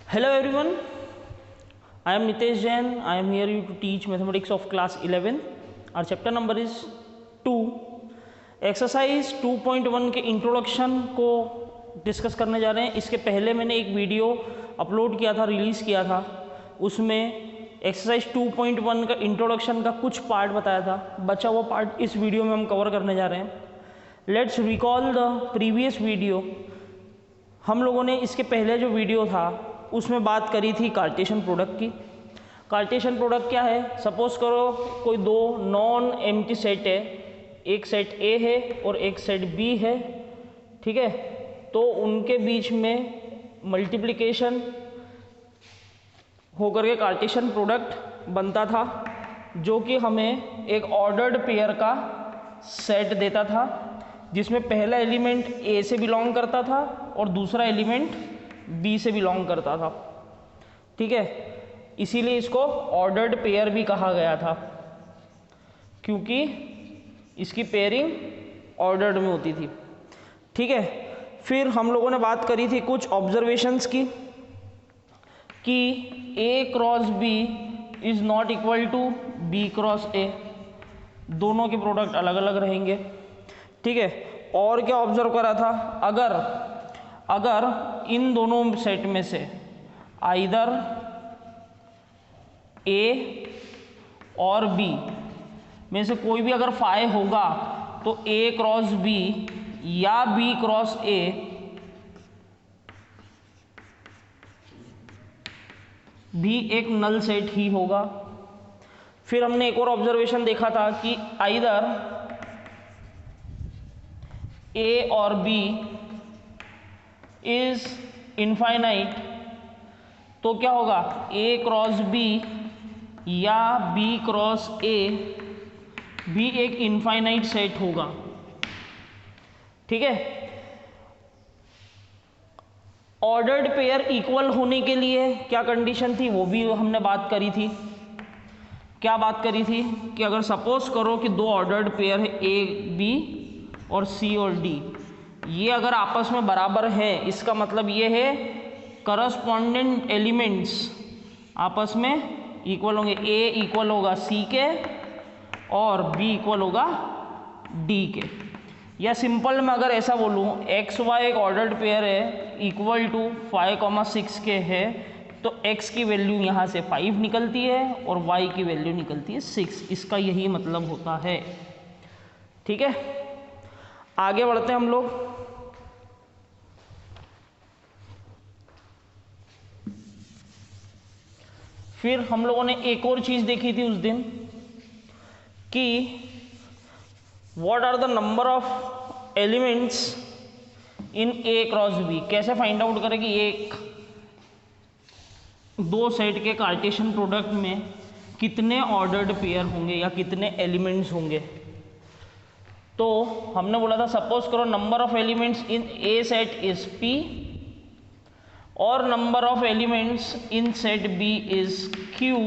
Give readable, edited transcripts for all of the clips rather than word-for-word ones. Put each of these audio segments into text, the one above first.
Hello everyone, I am Nitesh Jain. I am here to teach mathematics of class 11. Our chapter number is 2. Exercise 2.1 के introduction को discuss करने जा रहे हैं। इसके पहले मैंने एक वीडियो अपलोड किया था, रिलीज़ किया था। उसमें एक्सरसाइज 2.1 का इंट्रोडक्शन का कुछ पार्ट बताया था। बचा हुआ पार्ट इस वीडियो में हम कवर करने जा रहे हैं। Let's recall the previous video. हम लोगों ने इसके पहले जो वीडियो था उसमें बात करी थी कार्टेशियन प्रोडक्ट की। कार्टेशियन प्रोडक्ट क्या है? सपोज करो कोई दो नॉन एम्प्टी सेट है, एक सेट ए है और एक सेट बी है, ठीक है। तो उनके बीच में मल्टीप्लिकेशन होकर के कार्टेशियन प्रोडक्ट बनता था, जो कि हमें एक ऑर्डर्ड पेयर का सेट देता था, जिसमें पहला एलिमेंट ए से बिलोंग करता था और दूसरा एलिमेंट बी से बिलोंग करता था, ठीक है। इसीलिए इसको ऑर्डर्ड पेयर भी कहा गया था, क्योंकि इसकी पेयरिंग ऑर्डर्ड में होती थी, ठीक है। फिर हम लोगों ने बात करी थी कुछ ऑब्जर्वेशंस की कि A cross B is not equal to B cross A, दोनों के प्रोडक्ट अलग अलग रहेंगे, ठीक है। और क्या ऑब्जर्व करा था? अगर इन दोनों सेट में से आइदर ए और बी में से कोई भी अगर फाई होगा तो ए क्रॉस बी या बी क्रॉस ए भी एक नल सेट ही होगा। फिर हमने एक और ऑब्जर्वेशन देखा था कि आइदर ए और बी इज इनफाइनाइट, तो क्या होगा? ए क्रॉस बी या बी क्रॉस ए भी एक इनफाइनाइट सेट होगा, ठीक है। ऑर्डर्ड पेयर इक्वल होने के लिए क्या कंडीशन थी वो भी हमने बात करी थी। क्या बात करी थी? कि अगर सपोज करो कि दो ऑर्डर्ड पेयर है ए बी और सी और डी, ये अगर आपस में बराबर है, इसका मतलब ये है करस्पॉन्डेंट एलिमेंट्स आपस में इक्वल होंगे। ए इक्वल होगा सी के और बी इक्वल होगा डी के। या सिंपल में अगर ऐसा बोलूँ, एक्स वाई एक ऑर्डर्ड पेयर है इक्वल टू 5,6 के है, तो x की वैल्यू यहाँ से 5 निकलती है और y की वैल्यू निकलती है 6। इसका यही मतलब होता है, ठीक है। आगे बढ़ते हैं हम लोग। फिर हम लोगों ने एक और चीज देखी थी उस दिन कि what are the number of elements in A cross B. कैसे फाइंड आउट करें कि एक दो सेट के कार्टेशियन प्रोडक्ट में कितने ऑर्डर्ड पेयर होंगे या कितने एलिमेंट्स होंगे। तो हमने बोला था सपोज करो number of elements in A set is P और number of elements in set B is Q,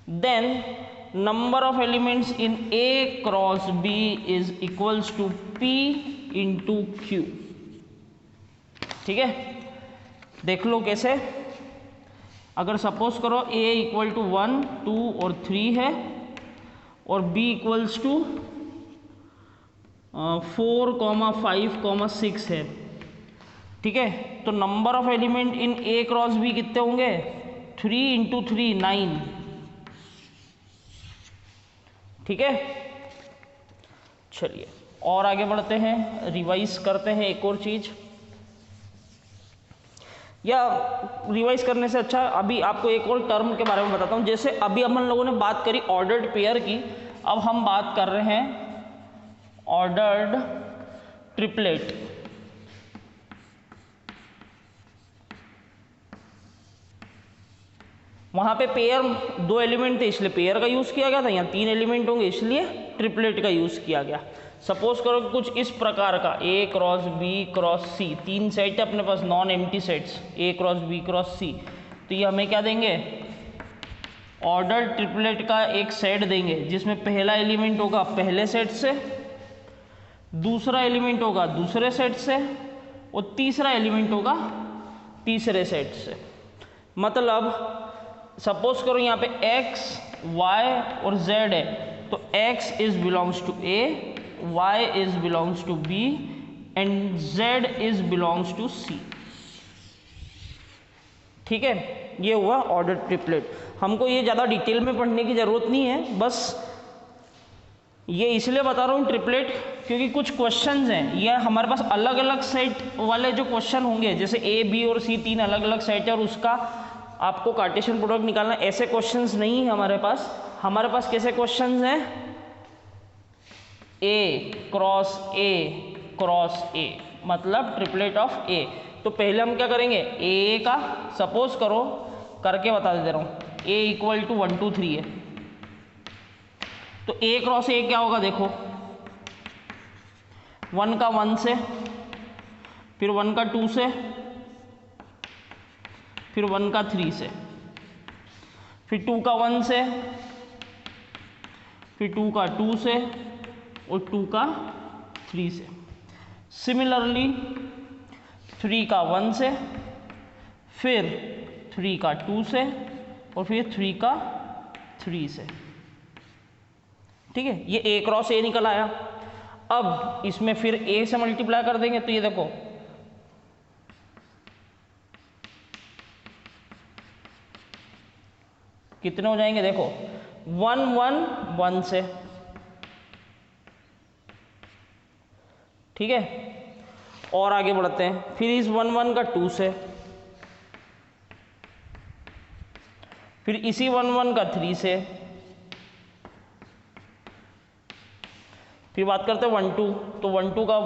then number of elements in A cross B is equals to P into Q, ठीक है। देख लो कैसे। अगर suppose करो a equal to 1, 2 और 3 है और b इक्वल्स टू 4, 5, 6 है, ठीक है। तो number of element in a cross b कितने होंगे? 3 इंटू 3 9, ठीक है। चलिए और आगे बढ़ते हैं, रिवाइज करते हैं एक और चीज। या रिवाइज करने से अच्छा अभी आपको एक और टर्म के बारे में बताता हूँ। जैसे अभी हम लोगों ने बात करी ऑर्डर्ड पेयर की, अब हम बात कर रहे हैं ऑर्डर्ड ट्रिपलेट। वहां पे पेयर दो एलिमेंट थे इसलिए पेयर का यूज किया गया था, यहाँ 3 एलिमेंट होंगे इसलिए ट्रिपलेट का यूज किया गया। सपोज करो कुछ इस प्रकार का A cross B cross C, 3 set है अपने पास non empty sets A cross B cross C, तो ये हमें क्या देंगे? ऑर्डर ट्रिपलेट का एक सेट देंगे, जिसमें पहला एलिमेंट होगा पहले सेट से, दूसरा एलिमेंट होगा दूसरे सेट से और तीसरा एलिमेंट होगा तीसरे सेट से। मतलब सपोज करो यहाँ पे x, y और z है, तो x is belongs to a, y is belongs to b and z is belongs to c। ठीक है, ये हुआ ऑर्डर ट्रिपलेट। हमको ये ज़्यादा डिटेल में पढ़ने की ज़रूरत नहीं है, बस ये इसलिए बता रहा हूँ ट्रिपलेट क्योंकि कुछ क्वेश्चंस हैं, ये हमारे पास अलग अलग सेट वाले जो क्वेश्चन होंगे, जैसे ए बी और सी तीन अलग अलग सेट है और उसका आपको कार्टेशियन प्रोडक्ट निकालना, ऐसे क्वेश्चंस नहीं है हमारे पास। हमारे पास कैसे क्वेश्चंस हैं, ए क्रॉस ए मतलब ट्रिपलेट ऑफ ए। तो पहले हम क्या करेंगे, ए का सपोज करो करके बता दे रहा हूँ, ए इक्वल टू 1 2 3 है, तो ए क्रॉस ए क्या होगा देखो, 1 का 1 से, फिर 1 का 2 से, फिर 1 का 3 से, फिर 2 का 1 से, फिर 2 का 2 से और 2 का 3 से। सिमिलरली 3 का 1 से, फिर 3 का 2 से और फिर 3 का 3 से। ठीक है, ये ए क्रॉस ए निकल आया। अब इसमें फिर ए से मल्टीप्लाई कर देंगे, तो ये देखो कितने हो जाएंगे, देखो 1 1 1 से। ठीक है, और आगे बढ़ते हैं, फिर इस 1 1 का 2 से, फिर इसी 1 1 का 3 से, फिर बात करते हैं 1 2, तो 1 2 का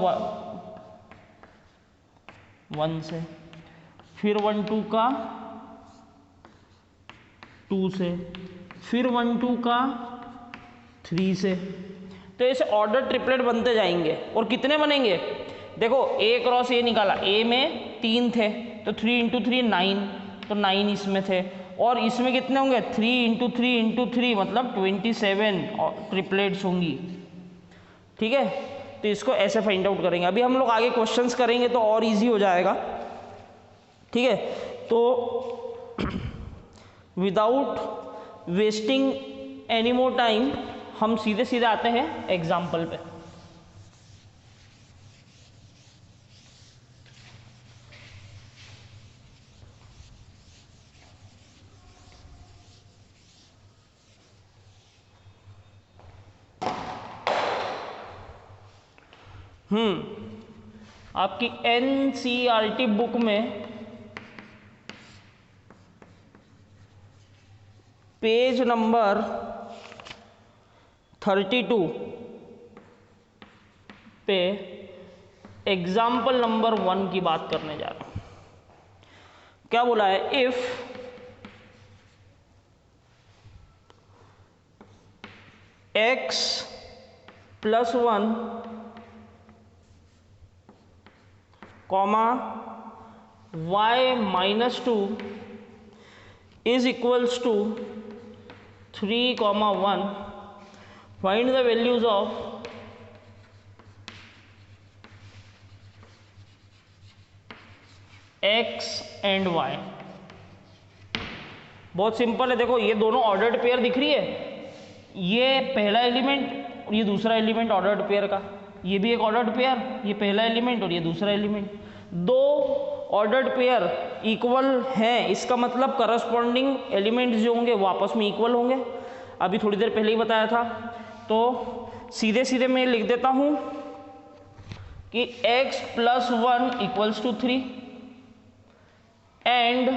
1 से, फिर 1 2 का 2 से, फिर 1 2 का 3 से। तो ऐसे ऑर्डर ट्रिपलेट बनते जाएंगे। और कितने बनेंगे, देखो ए क्रॉस ए निकाला, ए में 3 थे तो 3 इंटू 3 9, तो 9 इसमें थे, और इसमें कितने होंगे 3 इंटू 3 इंटू 3 मतलब 27 ट्रिपलेट्स होंगी। ठीक है, तो इसको ऐसे फाइंड आउट करेंगे। अभी हम लोग आगे क्वेश्चंस करेंगे तो और इजी हो जाएगा। ठीक है, तो without wasting any more time हम सीधे सीधे आते हैं एग्जाम्पल पे। आपकी NCERT बुक में पेज नंबर 32 पे एग्जाम्पल नंबर 1 की बात करने जा रहा हूं। क्या बोला है, if x + 1 comma y - 2 is equals to 3, 1, find the values of x and y। बहुत सिंपल है, देखो ये दोनों ऑर्डर्ड पेयर दिख रही है, ये पहला एलिमेंट और ये दूसरा एलिमेंट ऑर्डर्ड पेयर का, ये भी एक ऑर्डर्ड पेयर, ये पहला एलिमेंट और ये दूसरा एलिमेंट। दो ऑर्डर्ड पेयर इक्वल हैं, इसका मतलब करस्पॉन्डिंग एलिमेंट्स जो होंगे वो आपस में इक्वल होंगे। अभी थोड़ी देर पहले ही बताया था, तो सीधे सीधे मैं लिख देता हूं कि x + 1 = 3 एंड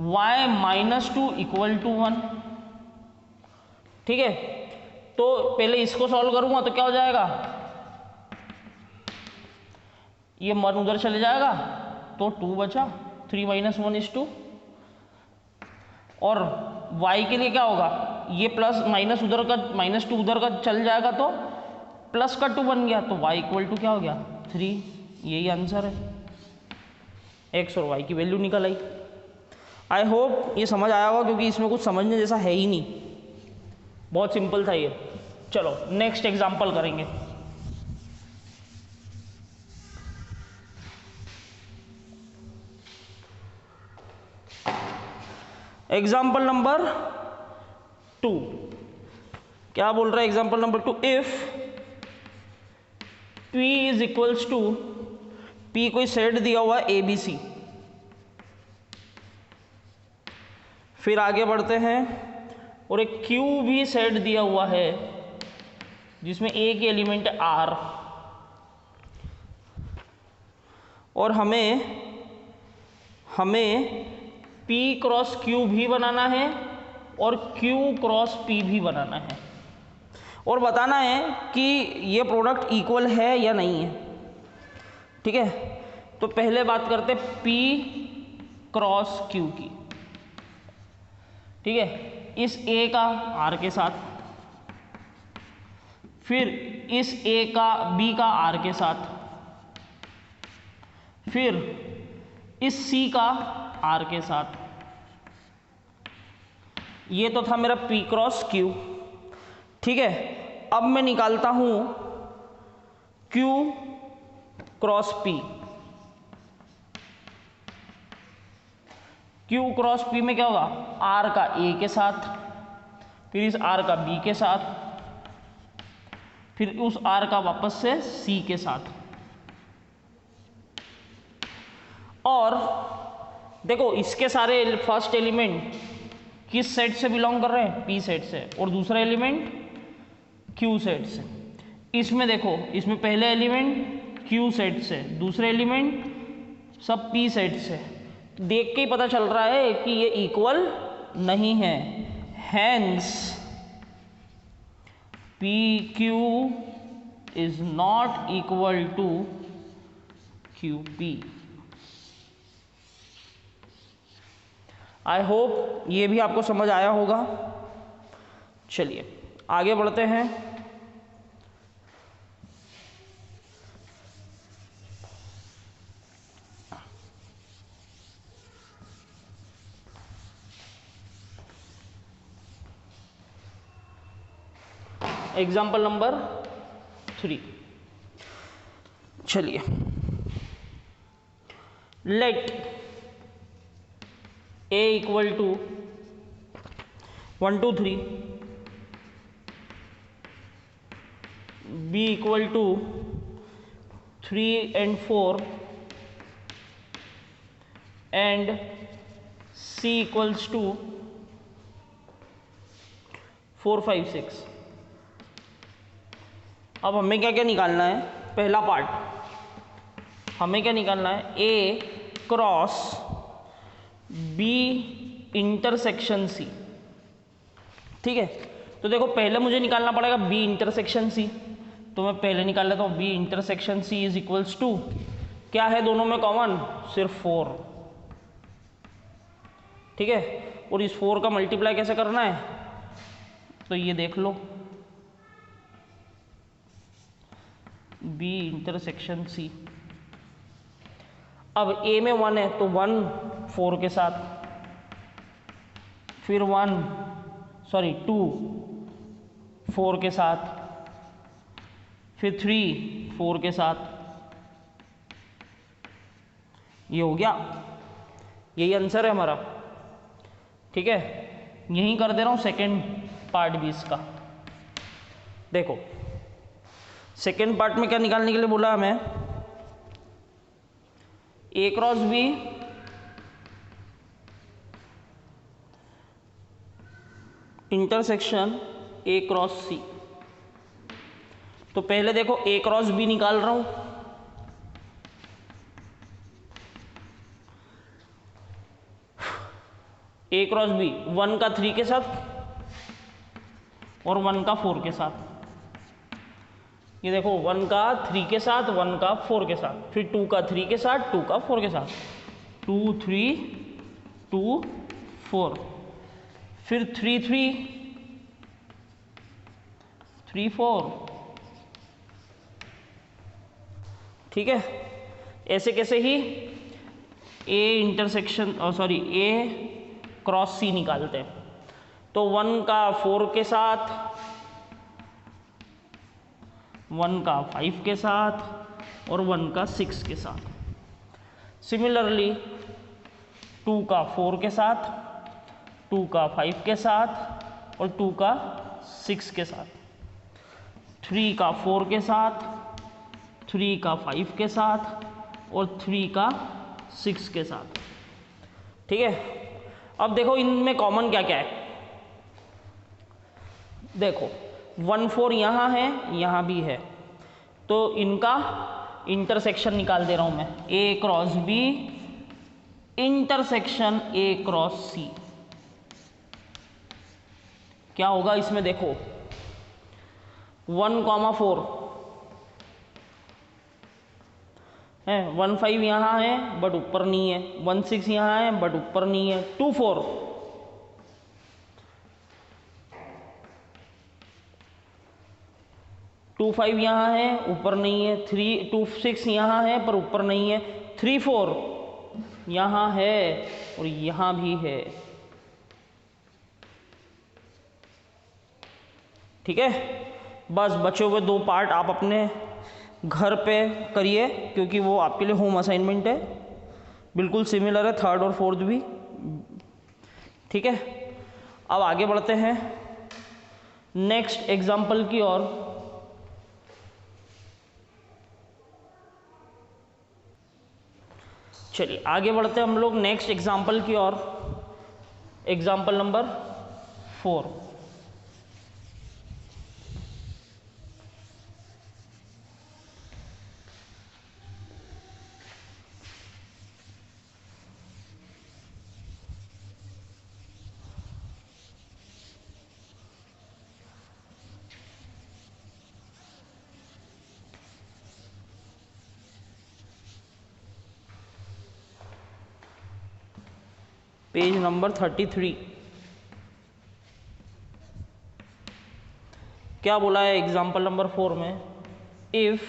y - 2 = 1। ठीक है, तो पहले इसको सॉल्व करूंगा तो क्या हो जाएगा, ये 1 उधर चले जाएगा तो 2 बचा, 3 - 1 = 2। और y के लिए क्या होगा, ये प्लस माइनस उधर का -2 उधर का चल जाएगा तो प्लस का 2 बन गया, तो y = क्या हो गया 3। यही आंसर है, x और y की वैल्यू निकल आई। आई होप ये समझ आया होगा, क्योंकि इसमें कुछ समझने जैसा है ही नहीं, बहुत सिंपल था ये। चलो नेक्स्ट एग्जांपल करेंगे। एग्जाम्पल नंबर 2 क्या बोल रहा है? Example number 2, if P is equals to, P कोई सेट दिया हुआ है ABC। फिर आगे बढ़ते हैं और एक Q भी सेट दिया हुआ है जिसमें एक एलिमेंट R, और हमें P क्रॉस Q भी बनाना है और Q क्रॉस P भी बनाना है, और बताना है कि ये प्रोडक्ट इक्वल है या नहीं है। ठीक है, तो पहले बात करते हैं P क्रॉस Q की। ठीक है, इस A का R के साथ, फिर इस A का B का R के साथ, फिर इस C का R के साथ। ये तो था मेरा P क्रॉस Q। ठीक है, अब मैं निकालता हूं Q cross P। Q cross P में क्या होगा? R का A के साथ, फिर इस R का B के साथ, फिर उस R का वापस से C के साथ। और देखो इसके सारे फर्स्ट एलिमेंट किस सेट से बिलोंग कर रहे हैं? P सेट से, और दूसरा एलिमेंट Q सेट से। इसमें देखो, इसमें पहले एलिमेंट Q सेट से, दूसरे एलिमेंट सब P सेट से। देख के ही पता चल रहा है कि ये इक्वल नहीं है, hence PQ is not equal to QP। I hope ये भी आपको समझ आया होगा। चलिए आगे बढ़ते हैं। एग्जाम्पल नंबर 3, चलिए, let A equal to 1 2 3, B equal to 3 and 4, and C equals to 4 5 6। अब हमें क्या क्या निकालना है? पहला पार्ट हमें क्या निकालना है? A cross B intersection C। ठीक है, तो देखो पहले मुझे निकालना पड़ेगा B इंटरसेक्शन C, तो मैं पहले निकाल लेता हूँ। B intersection C is equals to, क्या है दोनों में कॉमन? सिर्फ 4। ठीक है, और इस 4 का मल्टीप्लाई कैसे करना है? तो ये देख लो, B इंटरसेक्शन C। अब A में 1 है तो 1 4 के साथ, फिर 2 4 के साथ, फिर 3 4 के साथ। ये हो गया, यही आंसर है हमारा। ठीक है, यही कर दे रहा हूं सेकेंड पार्ट भी इसका। देखो सेकेंड पार्ट में क्या निकालने के लिए बोला हमें? A cross B intersection A cross C। तो पहले देखो A क्रॉस B निकाल रहा हूं। A क्रॉस B 1 का 3 के साथ और 1 का 4 के साथ। ये देखो 1 का 3 के साथ, 1 का 4 के साथ, फिर 2 का 3 के साथ, 2 का 4 के साथ, 2 3 2 4, फिर 3 3 3 4। ठीक है, ऐसे कैसे ही A intersection A cross C निकालते हैं। तो 1 का 4 के साथ, 1 का 5 के साथ और 1 का 6 के साथ। सिमिलरली 2 का 4 के साथ, 2 का 5 के साथ और 2 का 6 के साथ, 3 का 4 के साथ, 3 का 5 के साथ और 3 का 6 के साथ। ठीक है, अब देखो इनमें कॉमन क्या क्या है। देखो 1 4 यहाँ है, यहाँ भी है, तो इनका इंटरसेक्शन निकाल दे रहा हूं मैं, A cross B intersection A cross C। क्या होगा इसमें, देखो 1,4 है, 1 5 यहाँ है बट ऊपर नहीं है, 1 6 यहाँ है बट ऊपर नहीं है, 2 4 2 5 यहाँ है ऊपर नहीं है, 2 6 यहाँ है पर ऊपर नहीं है, 3 4 यहाँ है और यहाँ भी है। ठीक है, बस बचे हुए 2 पार्ट आप अपने घर पे करिए, क्योंकि वो आपके लिए होम असाइनमेंट है, बिल्कुल सिमिलर है 3rd और 4th भी। ठीक है, अब आगे बढ़ते हैं नेक्स्ट एग्जाम्पल की ओर। चलिए आगे बढ़ते हैं हम लोग नेक्स्ट एग्जाम्पल की ओर। Example number 4। Page number 33। क्या बोला है एग्जाम्पल नंबर 4 में, if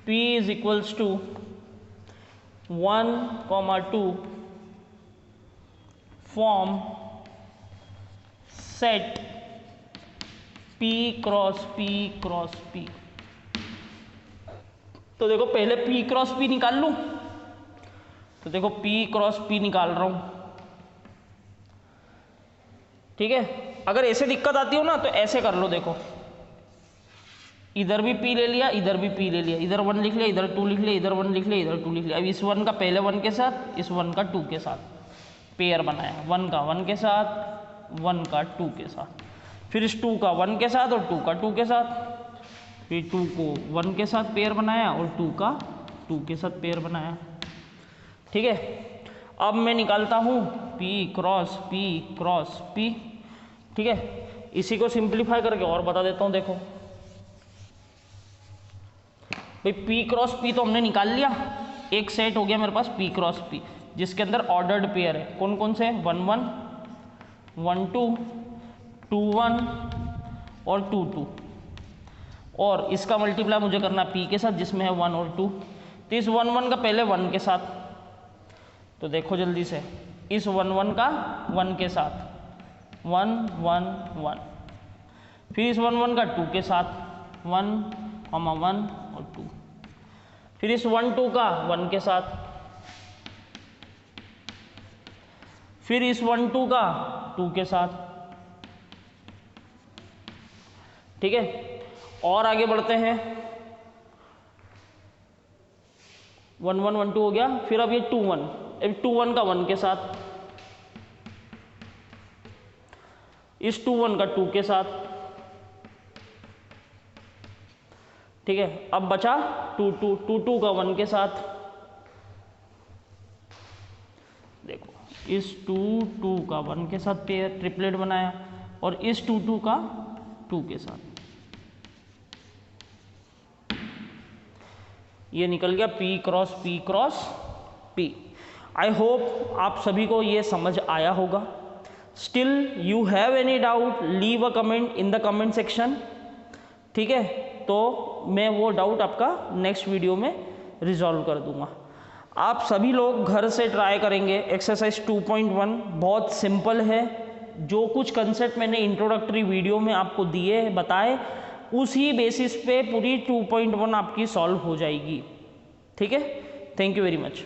P is equals to 1,2 form set P cross P cross P। तो देखो पहले P क्रॉस P निकाल लूं, तो देखो P क्रॉस P निकाल रहा हूं। ठीक है, अगर ऐसे दिक्कत आती हो ना तो ऐसे कर लो, देखो इधर भी P ले लिया, इधर भी P ले लिया, इधर 1 लिख लिया, इधर 2 लिख लिया, इधर 1 लिख लिया, इधर 2 लिख लिया। अब इस 1 का पहले 1 के साथ, इस 1 का 2 के साथ पेयर बनाया, 1 का 1 के साथ, 1 का 2 के साथ, फिर इस 2 का 1 के साथ और 2 का 2 के साथ, फिर 2 को 1 के साथ पेयर बनाया और 2 का 2 के साथ पेयर बनाया। ठीक है, अब मैं निकालता हूँ P cross P cross P। ठीक है, इसी को सिंप्लीफाई करके और बता देता हूँ। देखो भाई P क्रॉस P तो हमने निकाल लिया, एक सेट हो गया मेरे पास P क्रॉस P, जिसके अंदर ऑर्डर्ड पेयर है। कौन कौन से, 1 1 1 2 2 1 और 2 2, और इसका मल्टीप्लाई मुझे करना P के साथ जिसमें है 1 और 2। तो इस 1 1 का पहले 1 के साथ, तो देखो जल्दी से, इस 1 1 का 1 के साथ 1 1 1, फिर इस 1 1 का 2 के साथ 1 1 और 2, फिर इस 1 2 का 1 के साथ, फिर इस 1 2 का 2 के साथ। ठीक है, और आगे बढ़ते हैं, 1 1 1 2 हो गया, फिर अब ये 2 1, अब 2 1 का 1 के साथ, इस 2 1 का 2 के साथ। ठीक है, अब बचा 2 2 2 2 का 1 के साथ। देखो इस 2 2 का 1 के साथ पेयर ट्रिपलेट बनाया और इस 2 2 का 2 के साथ, ये निकल गया P cross P cross P। I hope आप सभी को ये समझ आया होगा। Still you have any doubt, leave a comment in the comment section. ठीक है, तो मैं वो डाउट आपका नेक्स्ट वीडियो में रिजॉल्व कर दूंगा। आप सभी लोग घर से ट्राई करेंगे। एक्सरसाइज 2.1 बहुत सिंपल है, जो कुछ कंसेप्ट मैंने इंट्रोडक्टरी वीडियो में आपको दिए बताए, उसी बेसिस पे पूरी 2.1 आपकी सॉल्व हो जाएगी। ठीक है, थैंक यू वेरी मच।